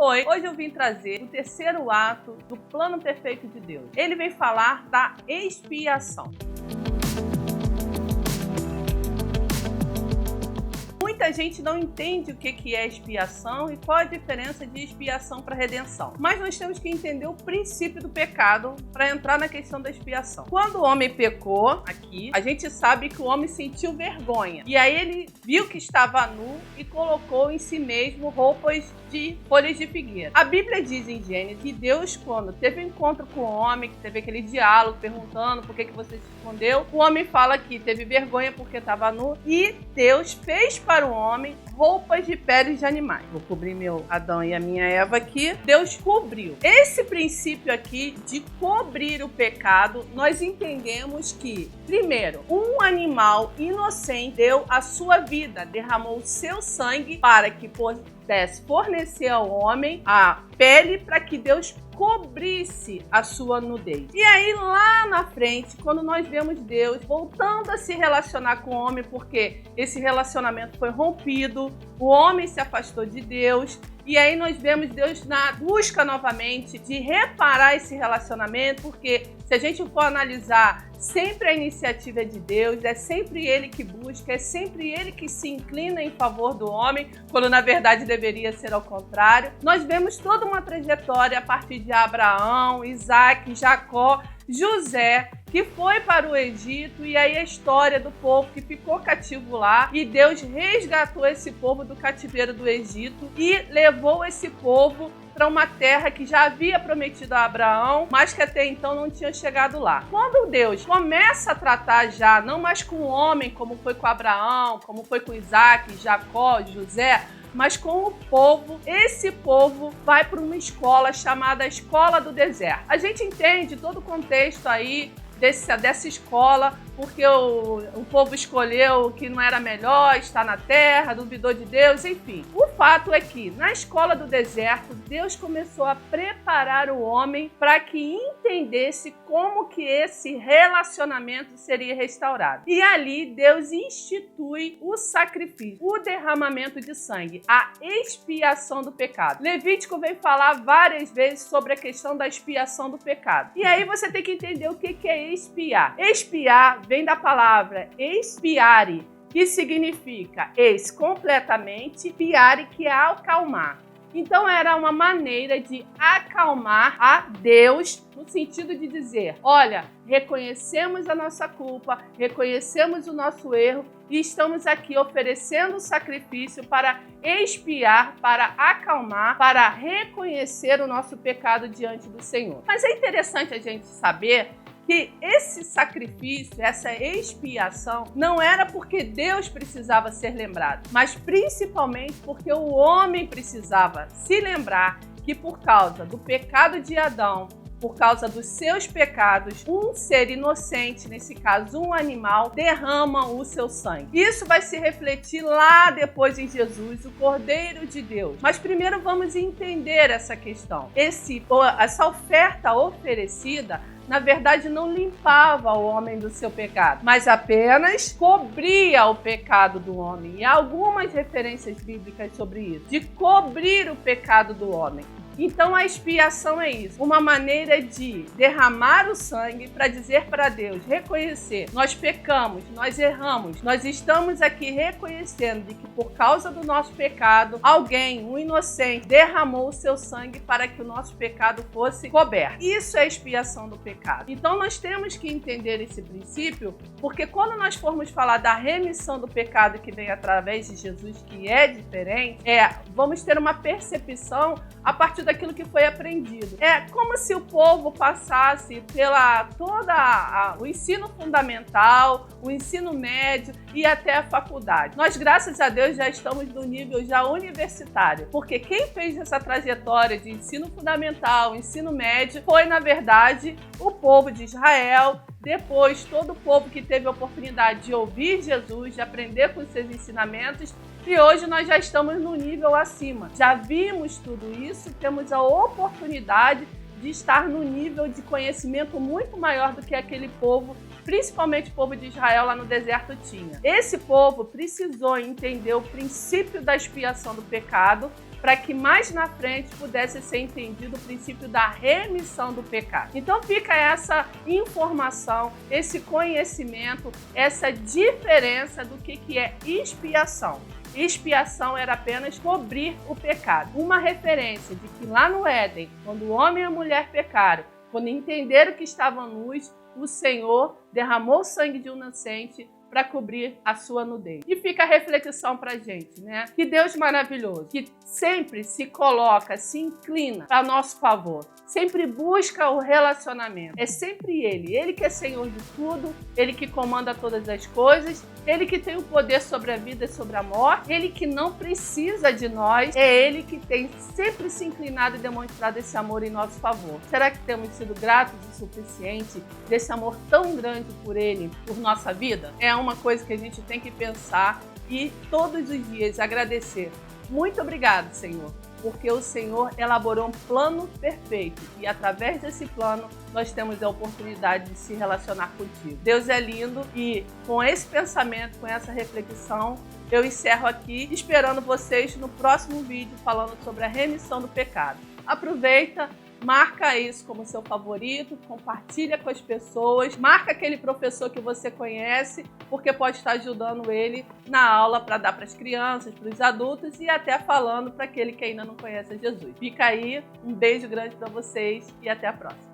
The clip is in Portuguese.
Oi, hoje eu vim trazer o terceiro ato do plano perfeito de Deus. Ele vem falar da expiação. Muita gente não entende o que é expiação e qual a diferença de expiação para redenção. Mas nós temos que entender o princípio do pecado para entrar na questão da expiação. Quando o homem pecou, aqui, a gente sabe que o homem sentiu vergonha. E aí ele viu que estava nu e colocou em si mesmo roupas de folhas de figueira. A Bíblia diz em Gênesis que Deus, quando teve um encontro com o homem, que teve aquele diálogo perguntando por que você se escondeu, o homem fala que teve vergonha porque estava nu e Deus fez para o homem roupas de peles de animais. Vou cobrir meu Adão e a minha Eva aqui. Deus cobriu. Esse princípio aqui de cobrir o pecado, nós entendemos que, primeiro, um animal inocente deu a sua vida, derramou o seu sangue para que pudesse fornecer ao homem a pele para que Deus cobrisse a sua nudez. E aí lá na frente, quando nós vemos Deus voltando a se relacionar com o homem, porque esse relacionamento foi rompido, o homem se afastou de Deus, e aí nós vemos Deus na busca novamente de reparar esse relacionamento, porque se a gente for analisar, sempre a iniciativa é de Deus, é sempre Ele que busca, é sempre Ele que se inclina em favor do homem, quando na verdade deveria ser ao contrário. Nós vemos toda uma trajetória a partir de Abraão, Isaac, Jacó, José, que foi para o Egito, e aí a história do povo que ficou cativo lá, e Deus resgatou esse povo do cativeiro do Egito e levou esse povo para uma terra que já havia prometido a Abraão, mas que até então não tinha chegado lá. Quando Deus começa a tratar já, não mais com o homem, como foi com Abraão, como foi com Isaac, Jacó, José, mas com o povo, esse povo vai para uma escola chamada Escola do Deserto. A gente entende todo o contexto aí dessa escola, porque o povo escolheu que não era melhor estar na terra, duvidou de Deus, enfim. O fato é que, na escola do deserto, Deus começou a preparar o homem para que entendesse como que esse relacionamento seria restaurado. E ali, Deus institui o sacrifício, o derramamento de sangue, a expiação do pecado. Levítico vem falar várias vezes sobre a questão da expiação do pecado. E aí você tem que entender o que é expiar. Expiar vem da palavra expiare, que significa completamente, piare, que é acalmar. Então era uma maneira de acalmar a Deus, no sentido de dizer, olha, reconhecemos a nossa culpa, reconhecemos o nosso erro e estamos aqui oferecendo o sacrifício para expiar, para acalmar, para reconhecer o nosso pecado diante do Senhor. Mas é interessante a gente saber que esse sacrifício, essa expiação, não era porque Deus precisava ser lembrado, mas principalmente porque o homem precisava se lembrar que por causa do pecado de Adão, por causa dos seus pecados, um ser inocente, nesse caso um animal, derrama o seu sangue. Isso vai se refletir lá depois em Jesus, o Cordeiro de Deus. Mas primeiro vamos entender essa questão. Essa oferta oferecida, na verdade, não limpava o homem do seu pecado, mas apenas cobria o pecado do homem. E há algumas referências bíblicas sobre isso, de cobrir o pecado do homem. Então a expiação é isso, uma maneira de derramar o sangue para dizer para Deus, reconhecer, nós pecamos, nós erramos, nós estamos aqui reconhecendo de que por causa do nosso pecado, alguém, um inocente, derramou o seu sangue para que o nosso pecado fosse coberto. Isso é expiação do pecado. Então nós temos que entender esse princípio, porque quando nós formos falar da remissão do pecado que vem através de Jesus, que é diferente, vamos ter uma percepção a partir daquilo que foi aprendido. É como se o povo passasse pela o ensino fundamental, o ensino médio e até a faculdade. Nós, graças a Deus, já estamos no nível já universitário, porque quem fez essa trajetória de ensino fundamental, ensino médio, foi, na verdade, o povo de Israel. Depois, todo o povo que teve a oportunidade de ouvir Jesus, de aprender com os seus ensinamentos, e hoje nós já estamos no nível acima. Já vimos tudo isso, temos a oportunidade de estar no nível de conhecimento muito maior do que aquele povo, principalmente o povo de Israel lá no deserto tinha. Esse povo precisou entender o princípio da expiação do pecado para que mais na frente pudesse ser entendido o princípio da remissão do pecado. Então fica essa informação, esse conhecimento, essa diferença do que é expiação. Expiação era apenas cobrir o pecado. Uma referência de que lá no Éden, quando o homem e a mulher pecaram, quando entenderam que estavam nus, o Senhor derramou o sangue de um inocente para cobrir a sua nudez. E fica a reflexão para a gente, né? Que Deus maravilhoso, que sempre se coloca, se inclina a nosso favor, sempre busca o relacionamento. É sempre Ele que é Senhor de tudo, Ele que comanda todas as coisas, Ele que tem o poder sobre a vida e sobre a morte, Ele que não precisa de nós, é Ele que tem sempre se inclinado e demonstrado esse amor em nosso favor. Será que temos sido gratos o suficiente desse amor tão grande por Ele, por nossa vida? É uma coisa que a gente tem que pensar e todos os dias agradecer. Muito obrigado, Senhor, porque o Senhor elaborou um plano perfeito e através desse plano nós temos a oportunidade de se relacionar contigo. Deus é lindo e com esse pensamento, com essa reflexão, eu encerro aqui esperando vocês no próximo vídeo falando sobre a remissão do pecado. Aproveita, marca isso como seu favorito, compartilha com as pessoas, marca aquele professor que você conhece, porque pode estar ajudando ele na aula para dar para as crianças, para os adultos e até falando para aquele que ainda não conhece Jesus. Fica aí, um beijo grande para vocês e até a próxima.